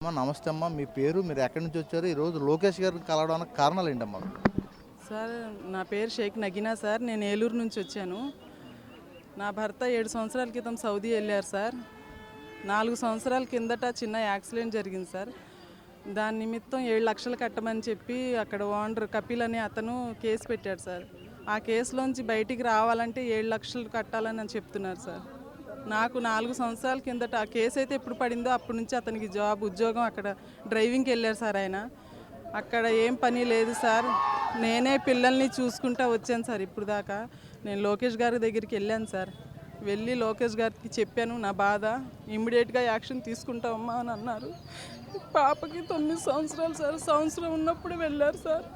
అమ్మ నమస్తే అమ్మ. మీ పేరు, మీరు ఎక్కడి నుంచి వచ్చారు? ఈరోజు లోకేష్ గారిని కలవడానికి కారణాలు ఏంటమ్మా? సార్ నా పేరు షేక్ నగీనా సార్. నేను ఏలూరు నుంచి వచ్చాను. నా భర్త 7 సంవత్సరాల క్రితం సౌదీ వెళ్ళారు సార్. 4 సంవత్సరాల కిందట చిన్న యాక్సిడెంట్ జరిగింది సార్. దాని నిమిత్తం 7 లక్షలు కట్టమని చెప్పి అక్కడ ఓనర్ కపిల్ అనే అతను కేసు పెట్టాడు సార్. ఆ కేసులోంచి బయటికి రావాలంటే 7 లక్షలు కట్టాలని అని చెప్తున్నారు సార్. నాకు 4 సంవత్సరాల కిందట ఆ కేసు అయితే ఎప్పుడు పడిందో అప్పటి నుంచి అతనికి ఉద్యోగం అక్కడ డ్రైవింగ్కి వెళ్ళారు సార్ ఆయన. అక్కడ ఏం పని లేదు సార్. నేనే పిల్లల్ని చూసుకుంటా వచ్చాను సార్ ఇప్పుడు దాకా. నేను లోకేష్ గారి దగ్గరికి వెళ్ళాను సార్. వెళ్ళి లోకేష్ గారికి చెప్పాను నా బాధ. ఇమ్మీడియట్గా యాక్షన్ తీసుకుంటామమ్మా అని అన్నారు. పాపకి 9 సంవత్సరాలు సార్. సంవత్సరం ఉన్నప్పుడు వెళ్ళారు సార్.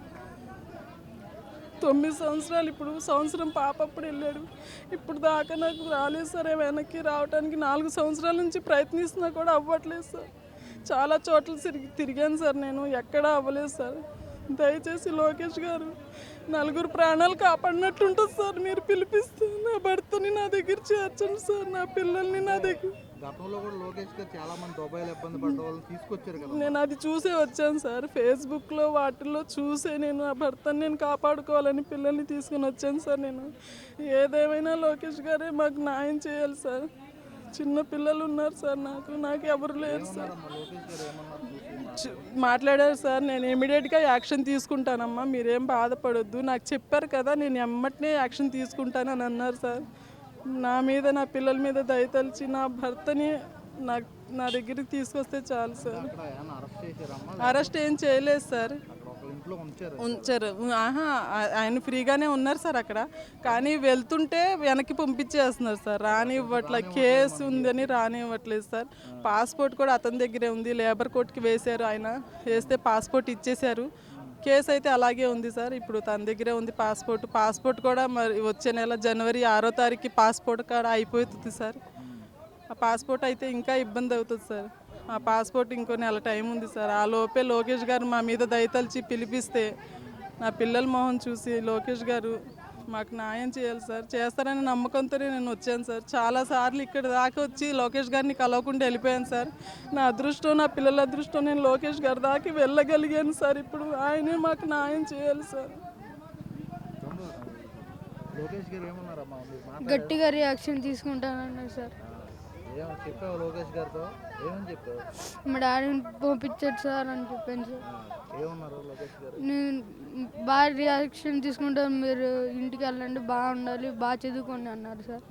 9 సంవత్సరాలు, ఇప్పుడు సంవత్సరం పాప అప్పుడు వెళ్ళాడు. ఇప్పుడు దాకా నాకు రాలేదు సార్. వెనక్కి రావడానికి 4 సంవత్సరాల నుంచి ప్రయత్నిస్తున్నా కూడా అవ్వట్లేదు సార్. చాలా చోట్ల తిరిగాను సార్. నేను ఎక్కడా అవ్వలేదు సార్. దయచేసి లోకేష్ గారు నలుగురు ప్రాణాలు కాపాడినట్టుంటుంది సార్. మీరు పిలిపిస్తే నా భర్తని నా దగ్గర చేర్చండి సార్. నా పిల్లల్ని నా దగ్గర. గతంలో కూడా లోకేష్ గారు చాలా మంది దుబాయ్లో ఇబ్బంది పడ్డ వాళ్ళని తీసుకొచ్చారు కదా. నేను అది చూసే వచ్చాను సార్. ఫేస్బుక్లో వాటిల్లో చూసే నేను నా భర్తని నేను కాపాడుకోవాలని పిల్లల్ని తీసుకుని వచ్చాను సార్. నేను ఏదేమైనా లోకేష్ గారే మాకు న్యాయం చేయాలి సార్. చిన్న పిల్లలు ఉన్నారు సార్. నాకు ఎవరు లేరు సార్. లోకేష్ గారు ఏమన్నారు మాట్లాడారు సార్. నేను ఇమీడియట్గా యాక్షన్ తీసుకుంటానమ్మా, మీరేం బాధపడొద్దు, నాకు చెప్పారు కదా, నేను ఎమ్మటనే యాక్షన్ తీసుకుంటానని అన్నారు సార్. నా మీద, నా పిల్లల మీద దయతలిచి నా భర్తని నా దగ్గరికి తీసుకొస్తే చాలు సార్. అక్కడ ఏమన్నా అరెస్ట్ చేశారమ్మా? అరెస్ట్ ఏం చేయలేదు సార్. అక్కడ ఒక ఇంట్లో ఉంచారు. ఆయన ఫ్రీగానే ఉన్నారు సార్ అక్కడ. కానీ వెళ్తుంటే వెనక్కి పంపించేస్తున్నారు సార్. రానివ్వట్లేదు. కేసు ఉందని రానివ్వట్లేదు సార్. పాస్పోర్ట్ కూడా అతని దగ్గరే ఉంది. లేబర్ కోర్టుకి వేశారు. ఆయన వేస్తే పాస్పోర్ట్ ఇచ్చేశారు. కేసు అయితే అలాగే ఉంది సార్. ఇప్పుడు తన దగ్గరే ఉంది పాస్పోర్ట్ కూడా మరి వచ్చే నెల జనవరి 6వ తారీఖుకి పాస్పోర్ట్ కూడా అయిపోతుంది సార్. ఆ పాస్పోర్ట్ అయితే ఇంకా ఇబ్బంది అవుతుంది సార్. ఆ పాస్పోర్ట్ ఇంకో నెల టైం ఉంది సార్. ఆ లోపే లోకేష్ గారు మా మీద దయతలిచి పిలిపిస్తే నా పిల్లల మొహం చూసి లోకేష్ గారు మాకు న్యాయం చేయాలి సార్. చేస్తారని నమ్మకంతోనే నేను వచ్చాను సార్. చాలాసార్లు ఇక్కడ దాకా వచ్చి లోకేష్ గారిని కలవకుండా వెళ్ళిపోయాను సార్. నా అదృష్టం, నా పిల్లల అదృష్టం, నేను లోకేష్ గారి దాకా వెళ్ళగలిగాను సార్. ఇప్పుడు ఆయనే మాకు న్యాయం చేయాలి సార్. లోకేష్ గారు ఏమన్నారమ్మా? గట్టిగా రియాక్షన్ తీసుకుంటానన్నారు సార్. చెప్పావు లోకేష్ గారితో? ఏమని చెప్పావు? మా డాడీని పంపించాడు సార్ అని చెప్పాను సార్. ఏమన్నారు లోకేష్ గారు? నేను బాగా రియాక్షన్ తీసుకుంటాను, మీరు ఇంటికి వెళ్ళండి, బాగుండాలి, బాగా చదువుకోండి అన్నారు సార్.